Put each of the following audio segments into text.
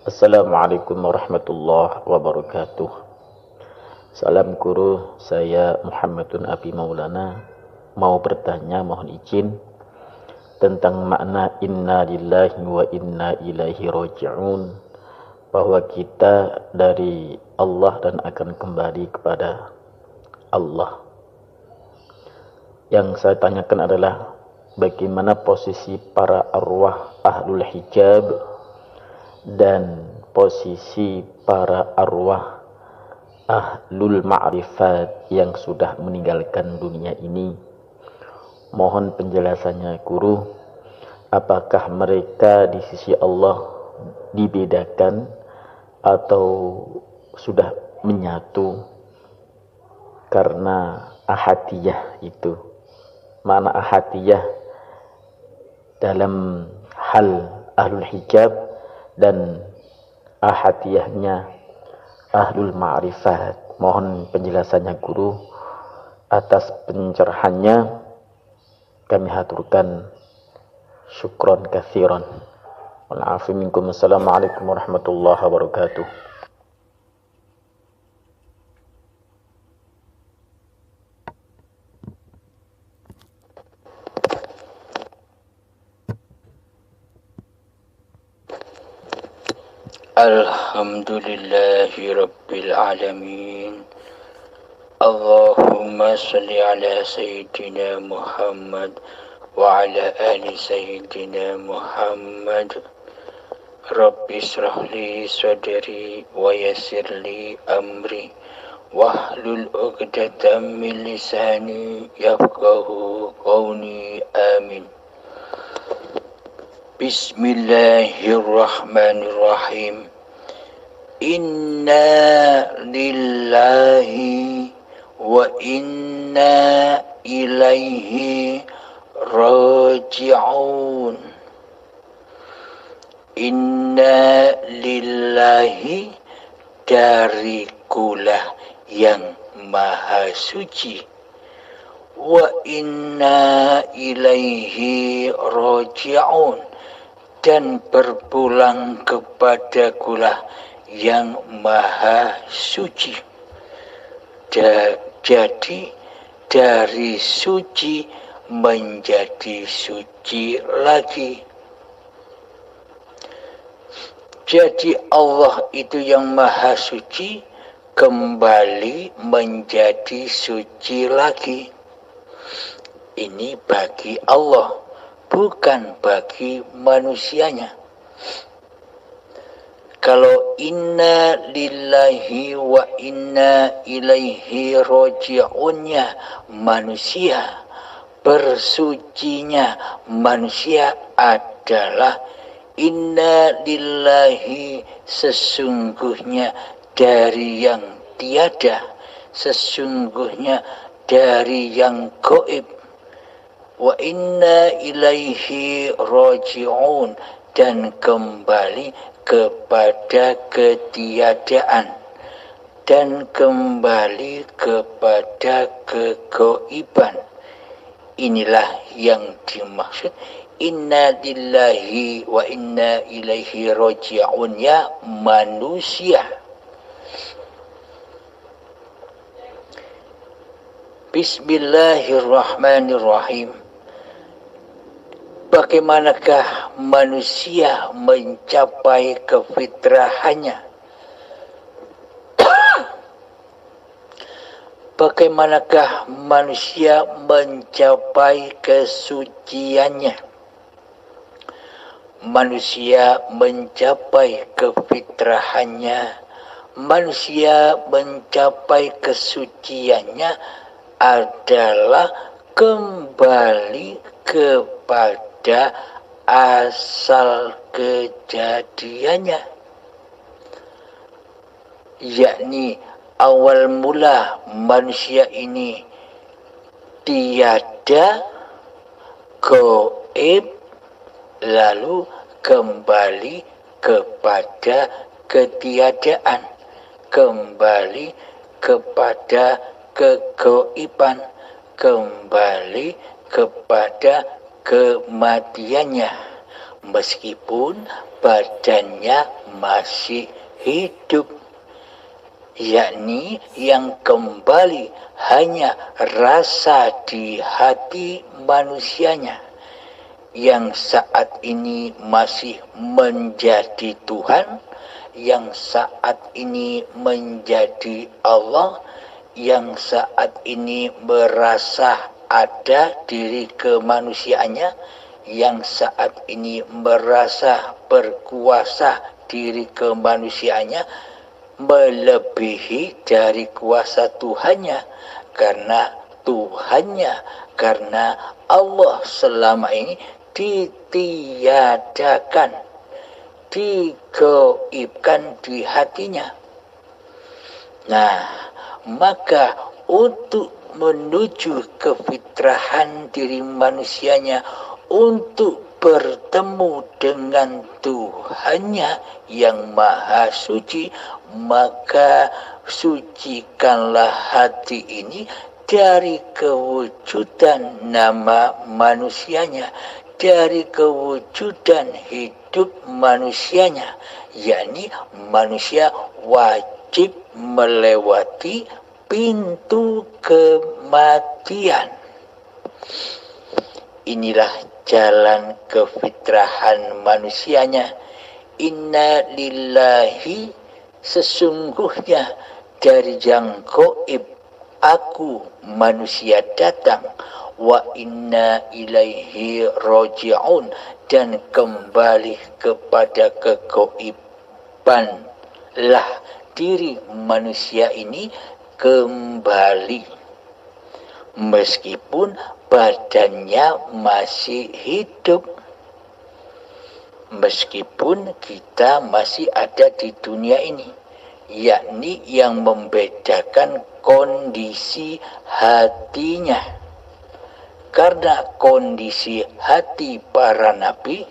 Assalamualaikum warahmatullahi wabarakatuh. Salam guru, saya Muhammadun Abi Maulana mau bertanya, mohon izin tentang makna inna lillahi wa inna ilaihi roji'un, bahwa kita dari Allah dan akan kembali kepada Allah. Yang saya tanyakan adalah bagaimana posisi para arwah ahlul hijab dan posisi para arwah ahlul ma'rifat yang sudah meninggalkan dunia ini. Mohon penjelasannya guru, apakah mereka di sisi Allah dibedakan atau sudah menyatu karena ahadiyah itu. Mana ahadiyah dalam hal ahlul hijab dan ahadiyahnya ahlul ma'rifat. Mohon penjelasannya guru. Atas pencerahannya kami haturkan syukron katsiran. Wal-afu minkum. Assalamualaikum warahmatullahi wabarakatuh. Alhamdulillahi Rabbil Alamin. Allahumma salli ala Sayyidina Muhammad wa ala ali Sayyidina Muhammad. Rabbi israh li sadri wa yassir li amri wahlul 'uqdatam min lisani yafqahu qawli. Amin. Bismillahirrahmanirrahim. Inna lillahi wa inna ilaihi raji'un. Inna lillahi, dari kulah yang maha suci, wa inna ilaihi raji'un, dan berpulang kepada kulah yang maha suci. Jadi dari suci menjadi suci lagi. Jadi Allah itu yang maha suci kembali menjadi suci lagi. Ini bagi Allah, bukan bagi manusianya. Kalau inna lillahi wa inna ilaihi roji'unnya manusia, bersucinya manusia adalah inna lillahi, sesungguhnya dari yang tiada, sesungguhnya dari yang gaib. Wa inna ilaihi raji'un, dan kembali kepada ketiadaan dan kembali kepada kegaiban. Inilah yang dimaksud inna lillahi wa inna ilaihi raji'un, ya manusia. Bismillahirrahmanirrahim. Bagaimanakah manusia mencapai kefitrahannya? Bagaimanakah manusia mencapai kesuciannya? Manusia mencapai kefitrahannya, manusia mencapai kesuciannya adalah kembali kepada asal kejadiannya, yakni awal mula manusia ini tiada, gaib, lalu kembali kepada ketiadaan, kembali kepada kegaiban, kembali kepada kematiannya, meskipun badannya masih hidup, yakni yang kembali hanya rasa di hati manusianya, yang saat ini masih menjadi Tuhan, yang saat ini menjadi Allah, yang saat ini merasa ada diri kemanusiaannya, yang saat ini merasa berkuasa diri kemanusiaannya, melebihi dari kuasa Tuhannya, karena Tuhannya, karena Allah selama ini ditiadakan, digaibkan di hatinya. Nah, maka untuk menuju kefitrahan diri manusianya, untuk bertemu dengan Tuhannya yang Maha Suci, maka sucikanlah hati ini dari kewujudan nama manusianya, dari kewujudan hidup manusianya, yakni manusia wajib melewati pintu kematian. Inilah jalan kefitrahan manusianya. Inna lillahi, sesungguhnya dari yang gaib aku manusia datang, wa inna ilaihi roji'un, dan kembali kepada kegaiban lah diri manusia ini kembali, meskipun badannya masih hidup, meskipun kita masih ada di dunia ini, yakni yang membedakan kondisi hatinya. Karena kondisi hati para nabi,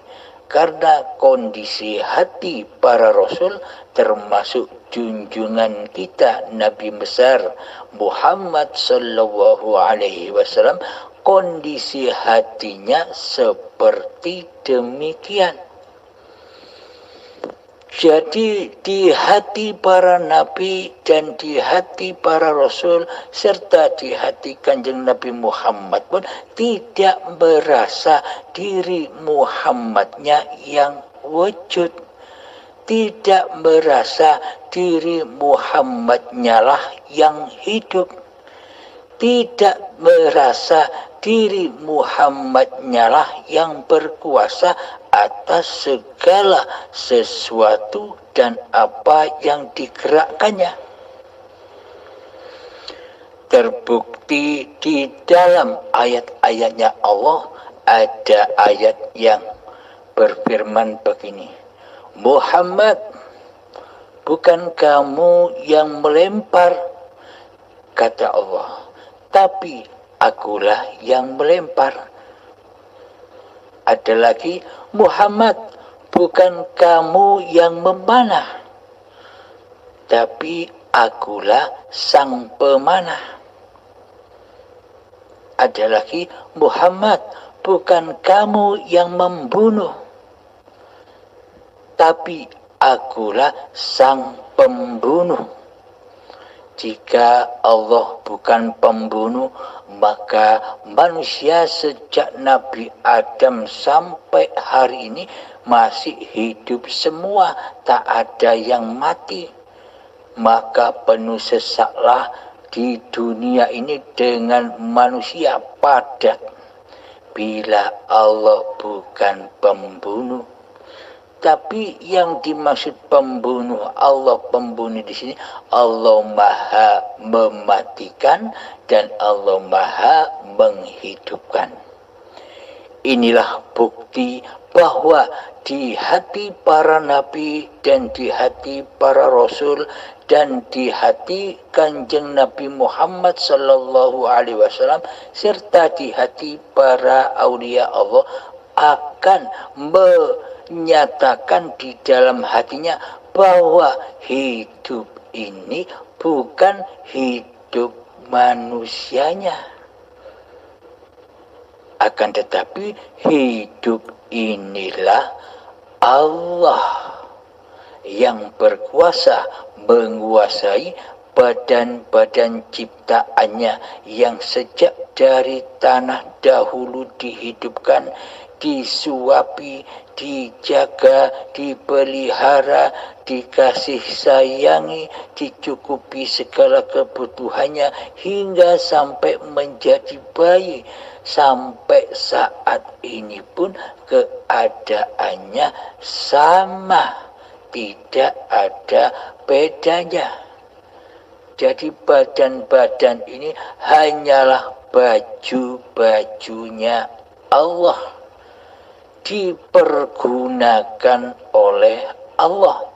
karena kondisi hati para rasul, termasuk junjungan kita Nabi besar Muhammad sallallahu alaihi wasallam, kondisi hatinya seperti demikian. Jadi di hati para nabi dan di hati para rasul serta di hati Kanjeng Nabi Muhammad pun tidak merasa diri Muhammadnya yang wujud, tidak merasa diri Muhammadnya lah yang hidup, tidak merasa diri Muhammadnya lah yang berkuasa atas segala sesuatu dan apa yang digerakkannya. Terbukti di dalam ayat-ayatnya Allah, ada ayat yang berfirman begini, Muhammad, bukan kamu yang melempar, kata Allah, tapi akulah yang melempar. Ada lagi, Muhammad, bukan kamu yang memanah, tapi akulah sang pemanah. Ada lagi, Muhammad, bukan kamu yang membunuh, tapi akulah sang pembunuh. Jika Allah bukan pembunuh, maka manusia sejak Nabi Adam sampai hari ini masih hidup semua, tak ada yang mati. Maka penuh sesaklah di dunia ini dengan manusia padat, bila Allah bukan pembunuh. Tapi yang dimaksud pembunuh, Allah pembunuh di sini, Allah Maha mematikan dan Allah Maha menghidupkan. Inilah bukti bahwa di hati para nabi dan di hati para rasul dan di hati Kanjeng Nabi Muhammad sallallahu alaihi wasallam serta di hati para aulia Allah akan menyatakan di dalam hatinya bahwa hidup ini bukan hidup manusianya, akan tetapi hidup inilah Allah yang berkuasa menguasai badan-badan ciptaannya yang sejak dari tanah dahulu dihidupkan, disuapi, dijaga, dipelihara, dikasih sayangi, dicukupi segala kebutuhannya hingga sampai menjadi bayi. Sampai saat ini pun keadaannya sama, tidak ada bedanya. Jadi badan-badan ini hanyalah baju-bajunya Allah, dipergunakan oleh Allah.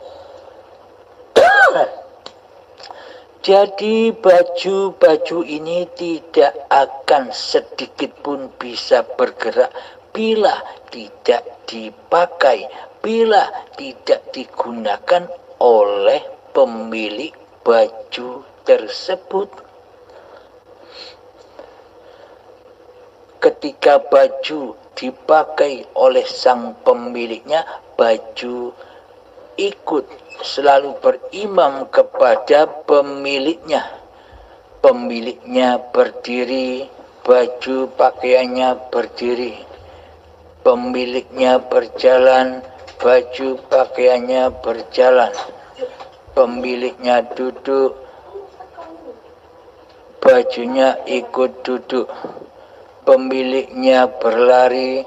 Jadi baju-baju ini tidak akan sedikit pun bisa bergerak bila tidak dipakai, bila tidak digunakan oleh pemilik baju tersebut. Ketika baju dipakai oleh sang pemiliknya, baju ikut selalu berimam kepada pemiliknya. Pemiliknya berdiri, baju pakaiannya berdiri. Pemiliknya berjalan, baju pakaiannya berjalan. Pemiliknya duduk, bajunya ikut duduk. Pemiliknya berlari,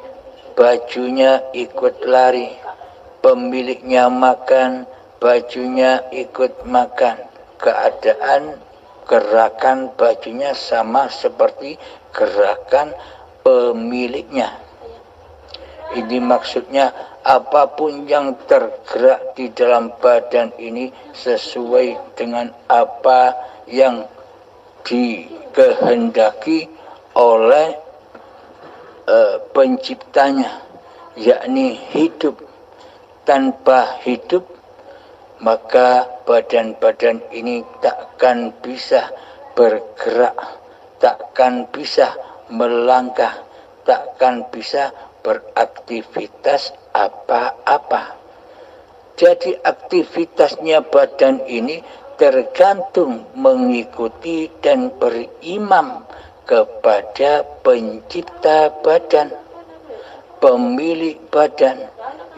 bajunya ikut lari. Pemiliknya makan, bajunya ikut makan. Keadaan gerakan bajunya sama seperti gerakan pemiliknya. Ini maksudnya apapun yang tergerak di dalam badan ini sesuai dengan apa yang dikehendaki oleh penciptanya, yakni hidup. Tanpa hidup, maka badan-badan ini takkan bisa bergerak, takkan bisa melangkah, takkan bisa beraktivitas apa-apa. Jadi aktivitasnya badan ini tergantung mengikuti dan berimam kepada pencipta badan, pemilik badan,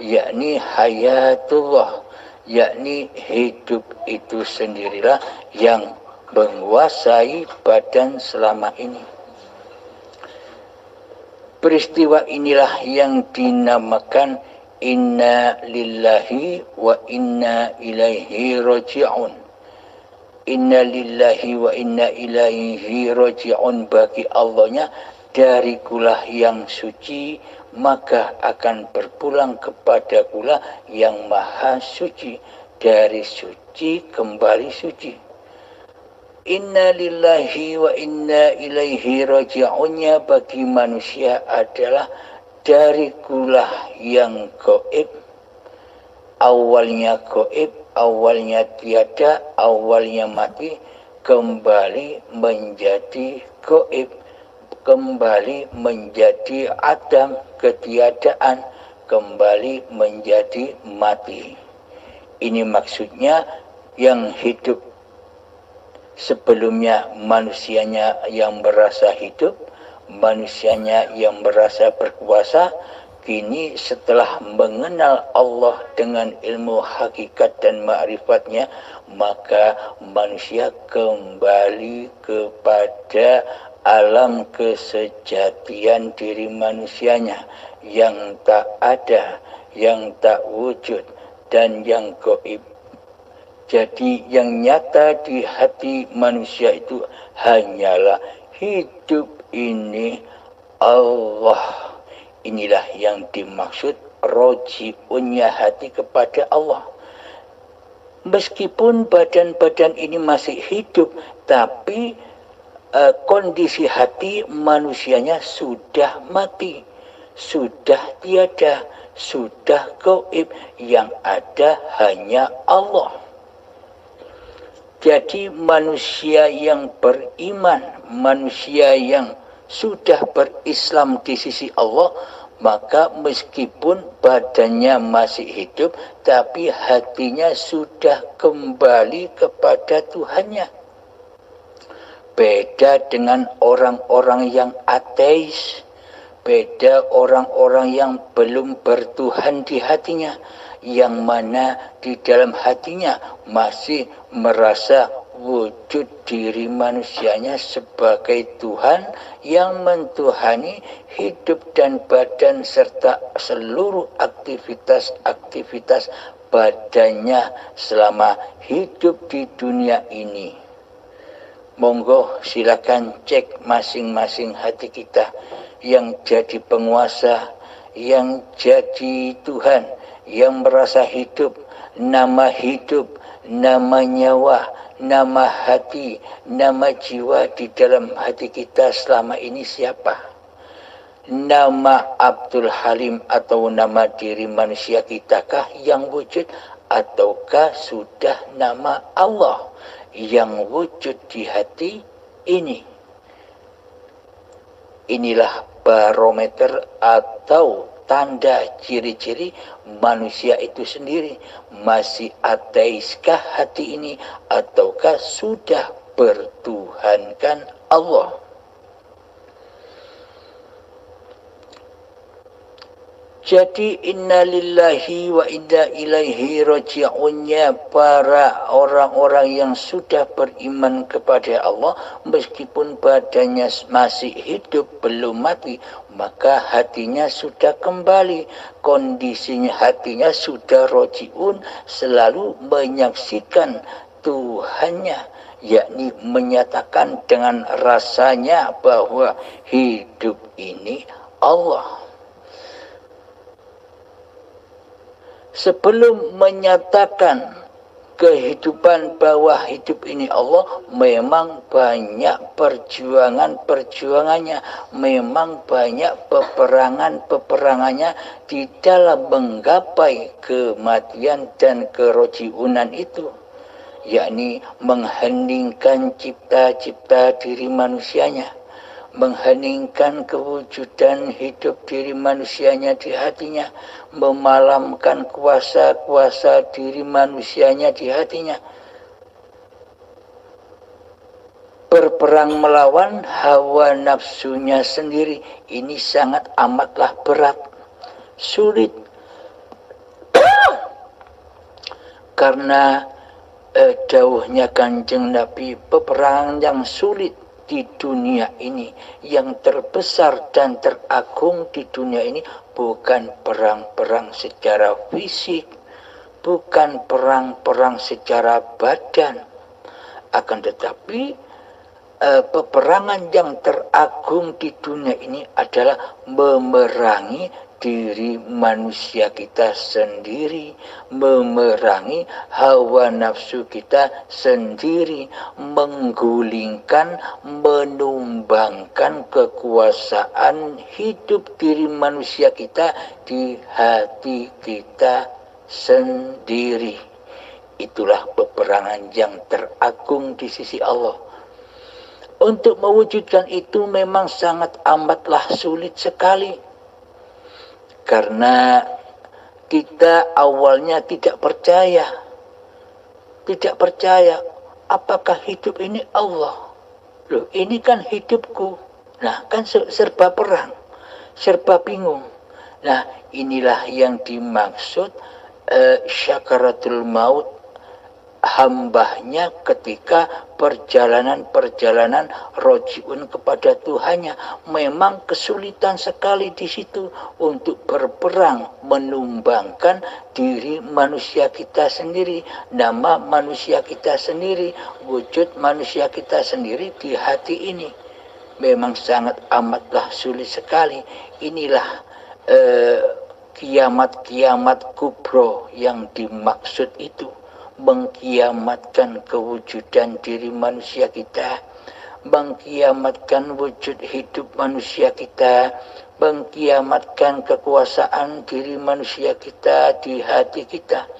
yakni hayatullah, yakni hidup itu sendirilah yang menguasai badan selama ini. Peristiwa inilah yang dinamakan inna lillahi wa inna ilaihi raji'un. Inna lillahi wa inna ilaihi raji'un, bagi Allahnya darikulah yang suci, maka akan berpulang kepada kula yang maha suci. Dari suci kembali suci. Inna lillahi wa inna ilaihi raji'unnya bagi manusia adalah darikulah yang gaib. Awalnya gaib, awalnya tiada, awalnya mati, kembali menjadi gaib, kembali menjadi adam, ketiadaan, kembali menjadi mati. Ini maksudnya yang hidup sebelumnya manusianya yang merasa hidup, manusianya yang merasa berkuasa. Kini setelah mengenal Allah dengan ilmu hakikat dan ma'rifatnya, maka manusia kembali kepada alam kesejatian diri manusianya yang tak ada, yang tak wujud, dan yang gaib. Jadi yang nyata di hati manusia itu hanyalah hidup ini Allah. Inilah yang dimaksud roji'unnya hati kepada Allah. Meskipun badan-badan ini masih hidup, tapi kondisi hati manusianya sudah mati, sudah tiada, sudah gaib, yang ada hanya Allah. Jadi manusia yang beriman, manusia yang sudah berislam di sisi Allah, maka meskipun badannya masih hidup, tapi hatinya sudah kembali kepada Tuhannya. Beda dengan orang-orang yang ateis, beda orang-orang yang belum bertuhan di hatinya, yang mana di dalam hatinya masih merasa wujud diri manusianya sebagai Tuhan yang mentuhani hidup dan badan serta seluruh aktivitas-aktivitas badannya selama hidup di dunia ini. Monggo silakan cek masing-masing hati kita, yang jadi penguasa, yang jadi Tuhan, yang merasa hidup, nama nyawa, nama hati, nama jiwa di dalam hati kita selama ini siapa? Nama Abdul Halim atau nama diri manusia kitakah yang wujud, ataukah sudah nama Allah yang wujud di hati ini? Inilah barometer atau tanda ciri-ciri manusia itu sendiri. Masih ateiskah hati ini, ataukah sudah bertuhankan Allah? Jadi innalillahi wa inna ilaihi raji'unnya para orang-orang yang sudah beriman kepada Allah, meskipun badannya masih hidup belum mati, maka hatinya sudah kembali. Kondisinya hatinya sudah raji'un, selalu menyaksikan Tuhannya, yakni menyatakan dengan rasanya bahwa hidup ini Allah. Sebelum menyatakan kehidupan bahwa hidup ini Allah, memang banyak perjuangannya, memang banyak peperangannya di dalam menggapai kematian dan kerojiunan itu, yakni mengheningkan cipta-cipta diri manusianya, mengheningkan kewujudan hidup diri manusianya di hatinya, memalamkan kuasa-kuasa diri manusianya di hatinya, berperang melawan hawa nafsunya sendiri. Ini sangat amatlah berat, sulit, karena dawuhnya Kanjeng Nabi, peperangan yang sulit di dunia ini, yang terbesar dan teragung di dunia ini, bukan perang-perang secara fisik, bukan perang-perang secara badan, akan tetapi peperangan yang teragung di dunia ini adalah memerangi diri manusia kita sendiri, memerangi hawa nafsu kita sendiri, menggulingkan, menumbangkan kekuasaan hidup diri manusia kita di hati kita sendiri. Itulah peperangan yang teragung di sisi Allah. Untuk mewujudkan itu memang sangat amatlah sulit sekali. Karena kita awalnya tidak percaya apakah hidup ini Allah. Loh, ini kan hidupku. Nah, kan serba perang, serba bingung. Nah, inilah yang dimaksud syakaratul maut, hambanya ketika perjalanan rojiun kepada Tuhannya. Memang kesulitan sekali di situ untuk berperang, menumbangkan diri manusia kita sendiri, nama manusia kita sendiri, wujud manusia kita sendiri di hati ini. Memang sangat amatlah sulit sekali. Inilah kiamat-kiamat kubro yang dimaksud itu. Mengkiamatkan kewujudan diri manusia kita, mengkiamatkan wujud hidup manusia kita, mengkiamatkan kekuasaan diri manusia kita di hati kita.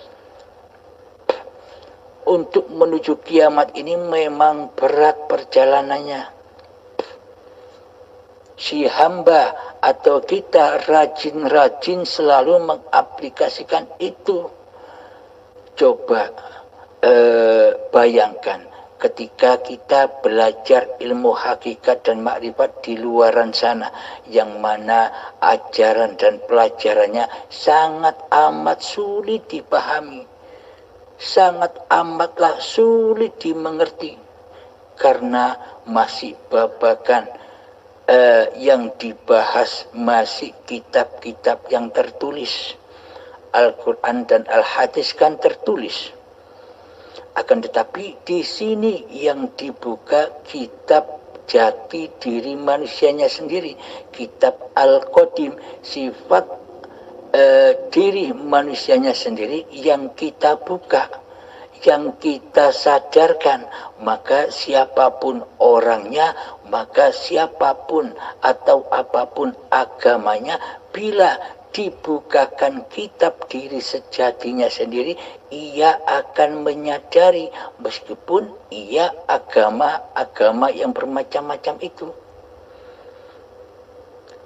Untuk menuju kiamat ini memang berat perjalanannya. si hamba atau kita rajin-rajin selalu mengaplikasikan itu. Coba bayangkan ketika kita belajar ilmu hakikat dan makrifat di luaran sana, yang mana ajaran dan pelajarannya sangat amat sulit dipahami, sangat amatlah sulit dimengerti, karena masih babakan yang dibahas masih kitab-kitab yang tertulis. Al-Quran dan Al-Hadis kan tertulis. Akan tetapi di sini yang dibuka kitab jati diri manusianya sendiri, kitab Al-Qadim, sifat diri manusianya sendiri yang kita buka, yang kita sadarkan. Maka siapapun orangnya, maka siapapun atau apapun agamanya, bila dibukakan kitab diri sejatinya sendiri, ia akan menyadari meskipun ia agama yang bermacam-macam itu.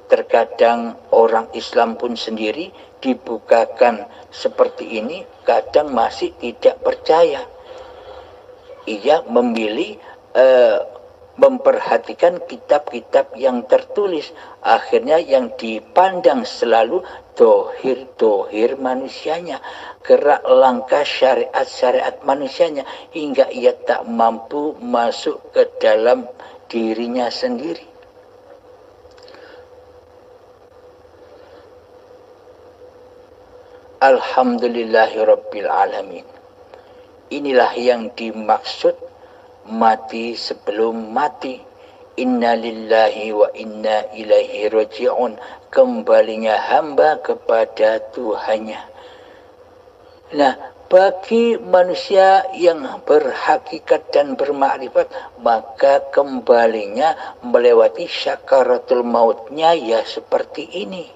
Terkadang orang Islam pun sendiri dibukakan seperti ini, kadang masih tidak percaya. Ia memilih memperhatikan kitab-kitab yang tertulis. Akhirnya yang dipandang selalu dohir-dohir manusianya, gerak langkah syariat-syariat manusianya, hingga ia tak mampu masuk ke dalam dirinya sendiri. Alhamdulillahirabbil alamin. Inilah yang dimaksud mati sebelum mati. Inna lillahi wa inna ilaihi raji'un. Kembalinya hamba kepada Tuhannya. Nah, bagi manusia yang berhakikat dan bermakrifat, maka kembalinya melewati syakaratul mautnya ya seperti ini.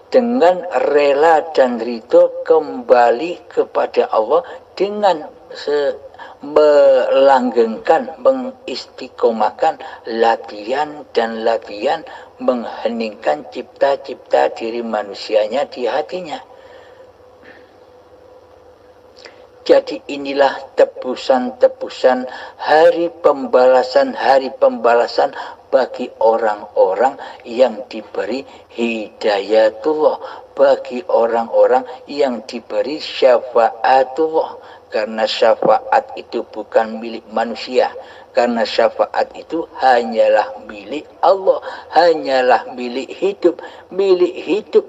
Dengan rela dan ridho kembali kepada Allah, dengan melanggengkan, mengistiqomahkan latihan dan latihan mengheningkan cipta-cipta diri manusianya di hatinya. Jadi inilah tebusan-tebusan hari pembalasan bagi orang-orang yang diberi hidayatullah, bagi orang-orang yang diberi syafaatullah. Karena syafaat itu bukan milik manusia, karena syafaat itu hanyalah milik Allah, hanyalah milik hidup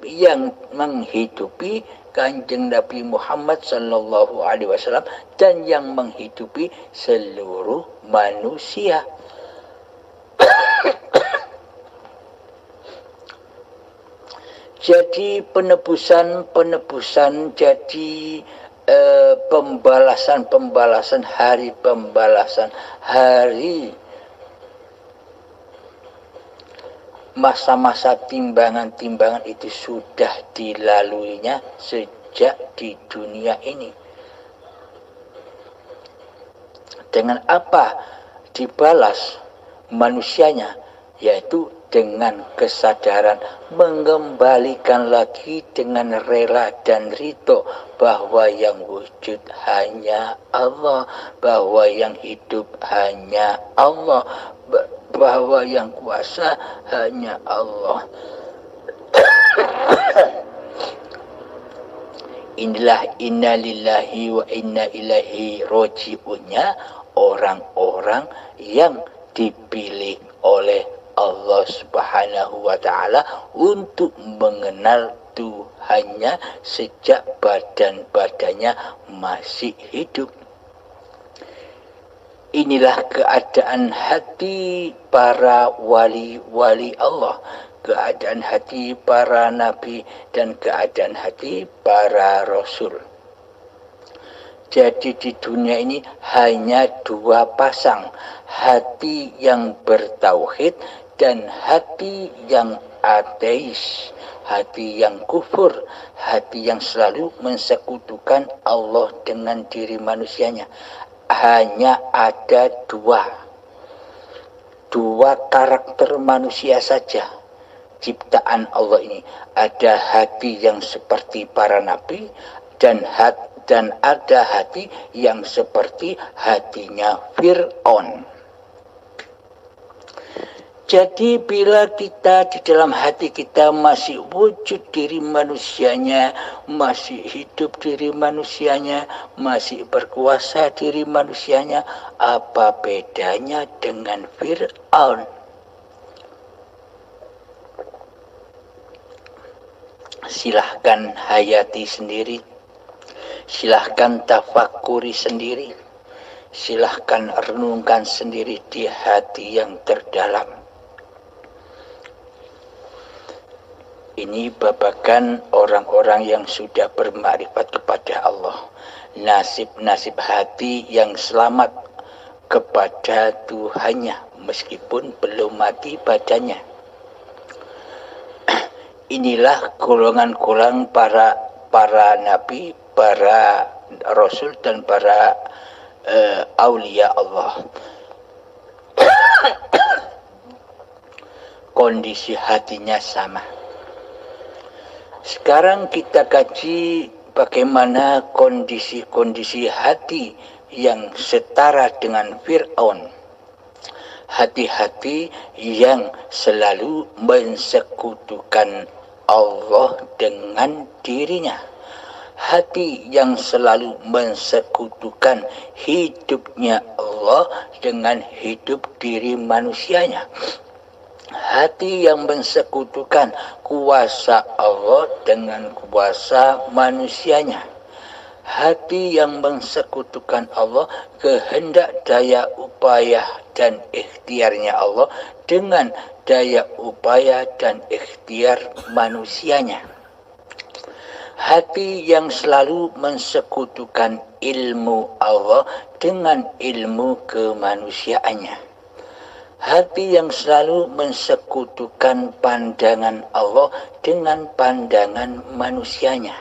yang menghidupi Kanjeng Nabi Muhammad sallallahu alaihi wasallam dan yang menghidupi seluruh manusia. Jadi penebusan jadi pembalasan hari masa-masa timbangan itu sudah dilaluinya sejak di dunia ini. Dengan apa dibalas manusianya? Yaitu dengan kesadaran, mengembalikan lagi dengan rela dan ridho bahwa yang wujud hanya Allah, bahwa yang hidup hanya Allah, bahwa yang kuasa hanya Allah. Inilah inna lillahi wa inna ilaihi raji'unnya orang-orang yang dipilih oleh Allah Subhanahu wa ta'ala untuk mengenal Tuhannya sejak badan-badannya masih hidup. Inilah keadaan hati para wali-wali Allah, keadaan hati para nabi, dan keadaan hati para rasul. Jadi di dunia ini hanya dua pasang, hati yang bertauhid dan hati yang ateis, hati yang kufur, hati yang selalu mensekutukan Allah dengan diri manusianya. Hanya ada dua. dua karakter manusia saja ciptaan Allah ini. Ada hati yang seperti para nabi dan ada hati yang seperti hatinya Fir'aun. Jadi bila kita di dalam hati kita masih wujud diri manusianya, masih hidup diri manusianya, masih berkuasa diri manusianya, apa bedanya dengan Fir'aun? Silahkan hayati sendiri, silahkan tafakuri sendiri, silahkan renungkan sendiri di hati yang terdalam. Ini babakan orang-orang yang sudah bermakrifat kepada Allah. Nasib-nasib hati yang selamat kepada Tuhannya meskipun belum mati badannya. Inilah golongan-golongan para nabi, para rasul dan para aulia Allah. Kondisi hatinya sama. Sekarang kita kaji bagaimana kondisi-kondisi hati yang setara dengan Fir'aun. Hati-hati yang selalu mensekutukan Allah dengan dirinya. Hati yang selalu mensekutukan hidupnya Allah dengan hidup diri manusianya. Hati yang mensekutukan kuasa Allah dengan kuasa manusianya. Hati yang mensekutukan Allah, kehendak, daya upaya dan ikhtiarnya Allah dengan daya upaya dan ikhtiar manusianya. Hati yang selalu mensekutukan ilmu Allah dengan ilmu kemanusiaannya. Hati yang selalu mensekutukan pandangan Allah dengan pandangan manusianya.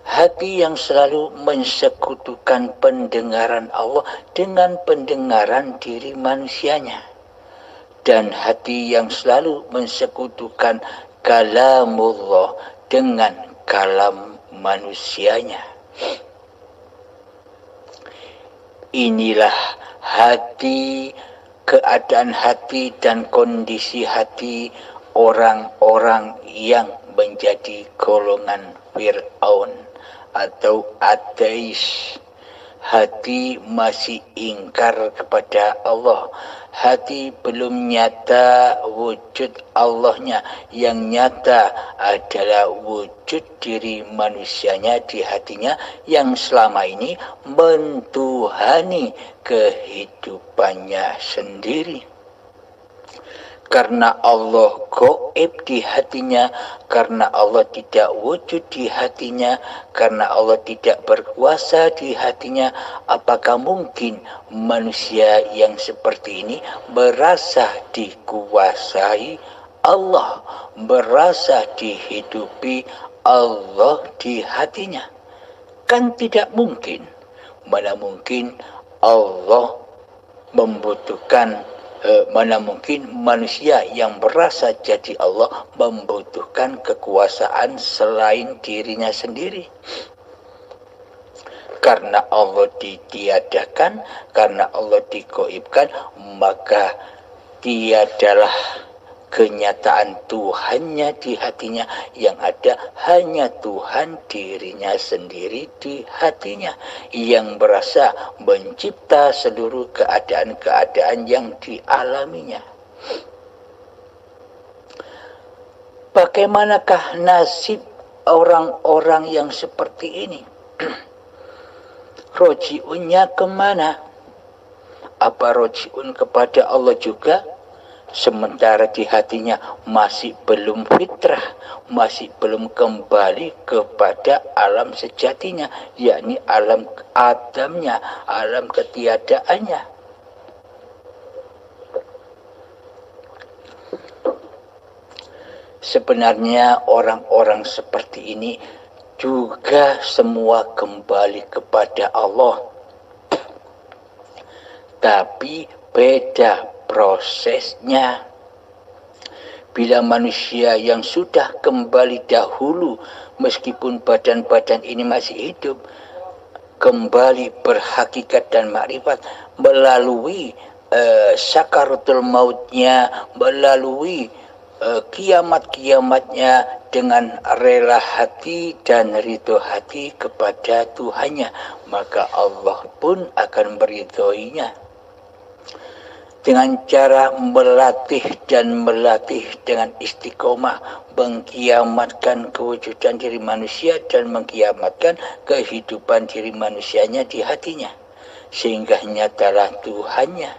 Hati yang selalu mensekutukan pendengaran Allah dengan pendengaran diri manusianya. Dan hati yang selalu mensekutukan kalamullah dengan kalam manusianya. Inilah hati, keadaan hati dan kondisi hati orang-orang yang menjadi golongan Fir'aun atau ateis. Hati masih ingkar kepada Allah. Hati belum nyata wujud Allahnya. Yang nyata adalah wujud diri manusianya di hatinya yang selama ini mentuhani kehidupannya sendiri. Karena Allah gaib di hatinya, karena Allah tidak wujud di hatinya, karena Allah tidak berkuasa di hatinya, apakah mungkin manusia yang seperti ini merasa dikuasai Allah, merasa dihidupi Allah di hatinya? Kan tidak mungkin. Mana mungkin Allah membutuhkan, mana mungkin manusia yang merasa jadi Allah membutuhkan kekuasaan selain dirinya sendiri. Karena Allah ditiadakan, karena Allah digaibkan, maka tiadalah kenyataan Tuhannya di hatinya. Yang ada hanya Tuhan dirinya sendiri di hatinya, yang berasa mencipta seluruh keadaan-keadaan yang dialaminya. Bagaimanakah nasib orang-orang yang seperti ini? Roji'unnya kemana? Apa roji'un kepada Allah juga? Sementara di hatinya masih belum fitrah, masih belum kembali kepada alam sejatinya, yakni alam adamnya, alam ketiadaannya. Sebenarnya orang-orang seperti ini juga semua kembali kepada Allah. Tapi beda prosesnya. Bila manusia yang sudah kembali dahulu, meskipun badan-badan ini masih hidup, kembali berhakikat dan makrifat melalui sakaratul mautnya, melalui kiamat-kiamatnya dengan rela hati dan ridho hati kepada Tuhannya, maka Allah pun akan meridhoinya dengan cara melatih dengan istiqomah, mengkiamatkan kewujudan diri manusia dan mengkiamatkan kehidupan diri manusianya di hatinya, sehingga nyatalah Tuhannya.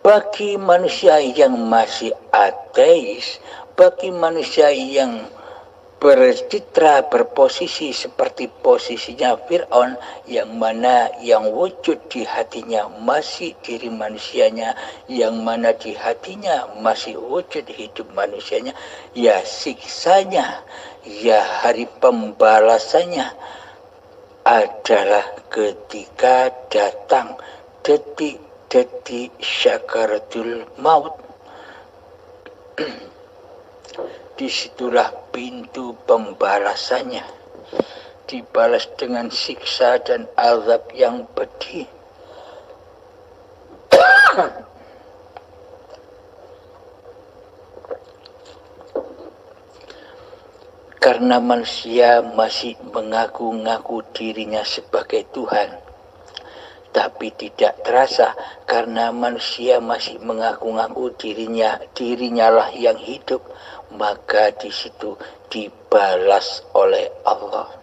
Bagi manusia yang masih ateis, bagi manusia yang bercitra berposisi seperti posisinya Fir'aun, yang mana yang wujud di hatinya masih diri manusianya, yang mana di hatinya masih wujud hidup manusianya, ya siksanya, ya hari pembalasannya adalah ketika datang detik-detik syakaratul maut. Disitulah pintu pembalasannya, dibalas dengan siksa dan azab yang pedih. Karena manusia masih mengaku-ngaku dirinya sebagai Tuhan, tapi tidak terasa karena manusia masih mengaku-ngaku dirinya lah yang hidup, maka di situ dibalas oleh Allah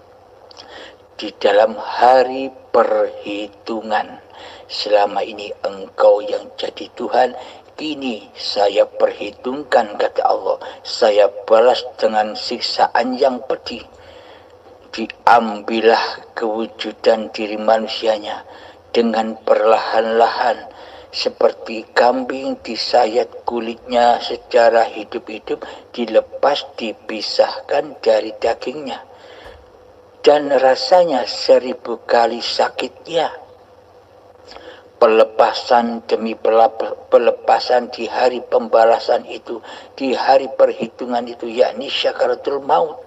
di dalam hari perhitungan. Selama ini engkau yang jadi Tuhan, kini saya perhitungkan, kata Allah, saya balas dengan siksaan yang pedih. Diambillah kewujudan diri manusianya dengan perlahan-lahan, seperti kambing disayat kulitnya secara hidup-hidup, dilepas, dipisahkan dari dagingnya, dan rasanya 1000 kali sakitnya. Pelepasan demi pelepasan di hari pembalasan itu, di hari perhitungan itu, yakni syakaratul maut.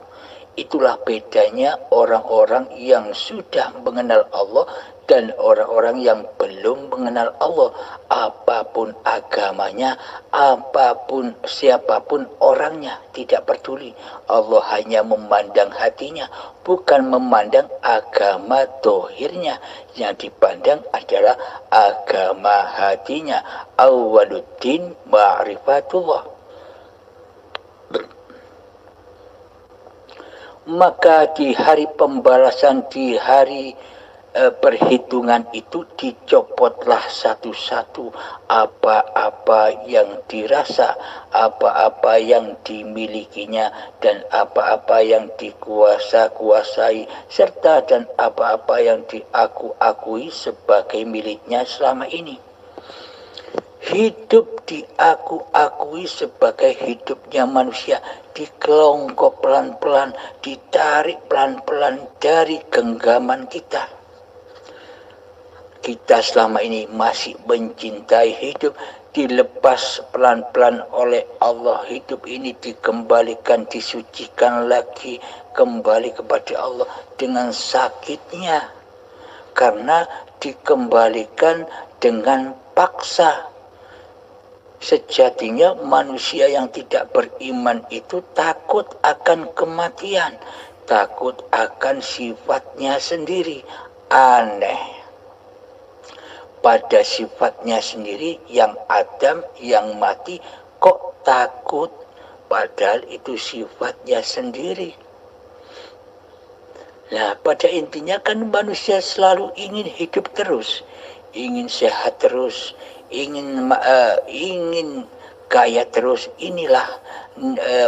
Itulah bedanya orang-orang yang sudah mengenal Allah dan orang-orang yang belum mengenal Allah. Apapun agamanya, apapun siapapun orangnya, tidak peduli. Allah hanya memandang hatinya, bukan memandang agama dohirnya. Yang dipandang adalah agama hatinya. Awaluddin ma'rifatullah. Maka di hari pembalasan, di hari perhitungan itu, dicopotlah satu-satu apa-apa yang dirasa, apa-apa yang dimilikinya, dan apa-apa yang dikuasai, serta dan apa-apa yang diakui sebagai miliknya selama ini. Hidup diakui sebagai hidupnya manusia, dikelongkop pelan-pelan, ditarik pelan-pelan dari genggaman kita. Kita selama ini masih mencintai hidup, dilepas pelan-pelan oleh Allah. Hidup ini dikembalikan, disucikan lagi, kembali kepada Allah dengan sakitnya, karena dikembalikan dengan paksa. Sejatinya manusia yang tidak beriman itu takut akan kematian, takut akan sifatnya sendiri, aneh pada sifatnya sendiri, yang Adam, yang mati, kok takut, padahal itu sifatnya sendiri. Nah, pada intinya kan manusia selalu ingin hidup terus, ingin sehat terus, ingin kaya terus. Inilah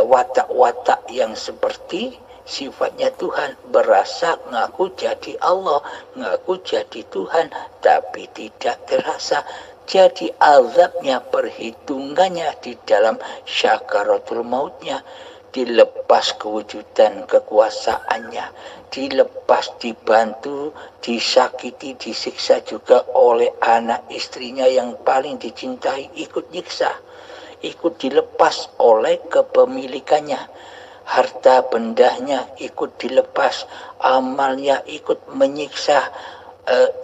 watak-watak yang seperti sifatnya Tuhan, berasa ngaku jadi Allah, ngaku jadi Tuhan, tapi tidak terasa. Jadi azabnya, perhitungannya di dalam syakaratul mautnya, dilepas kewujudan kekuasaannya, dilepas, dibantu, disakiti, disiksa juga oleh anak istrinya yang paling dicintai, ikut nyiksa, ikut dilepas oleh kepemilikannya, harta bendanya ikut dilepas, amalnya ikut menyiksa,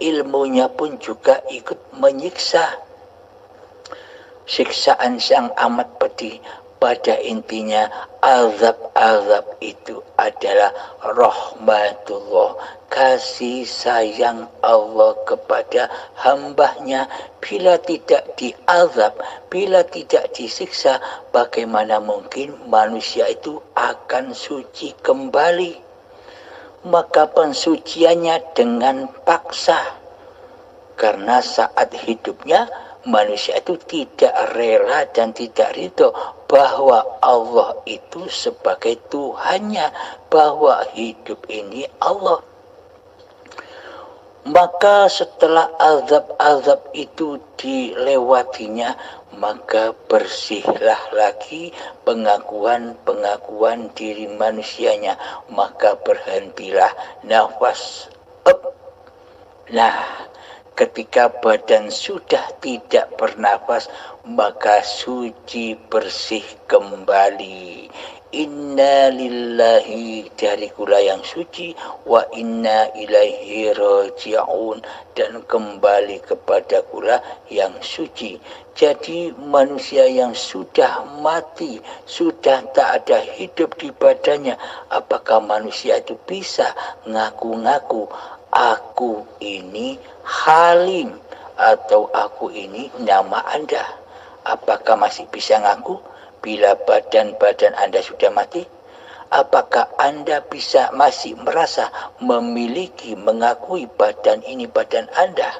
ilmunya pun juga ikut menyiksa. Siksaan yang amat pedih. Pada intinya azab-azab itu adalah rahmatullah, kasih sayang Allah kepada hambanya. Bila tidak diazab, bila tidak disiksa, bagaimana mungkin manusia itu akan suci kembali? Maka pensuciannya dengan paksa, karena saat hidupnya manusia itu tidak rela dan tidak ridho bahwa Allah itu sebagai Tuhannya, bahwa hidup ini Allah. Maka setelah azab-azab itu dilewatinya, maka bersihlah lagi pengakuan diri manusianya, maka berhentilah nafas up. Nah, ketika badan sudah tidak bernafas, maka suci bersih kembali. Inna lillahi, dari kula yang suci, wa inna ilaihi raji'un, dan kembali kepada kula yang suci. Jadi manusia yang sudah mati, sudah tak ada hidup di badannya, apakah manusia itu bisa ngaku-ngaku aku ini Halim atau aku ini nama Anda? Apakah masih bisa ngaku bila badan-badan Anda sudah mati? Apakah Anda bisa masih merasa memiliki, mengakui badan ini badan Anda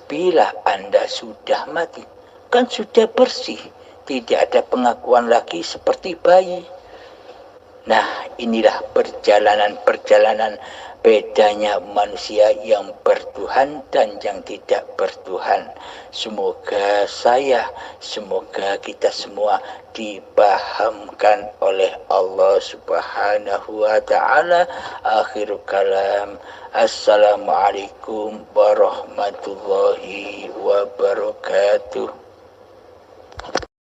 bila Anda sudah mati? Kan sudah bersih, tidak ada pengakuan lagi seperti bayi. Nah, inilah perjalanan-perjalanan bedanya manusia yang bertuhan dan yang tidak bertuhan. Semoga kita semua dipahamkan oleh Allah Subhanahu wa ta'ala. Akhirul kalam, assalamualaikum warahmatullahi wabarakatuh.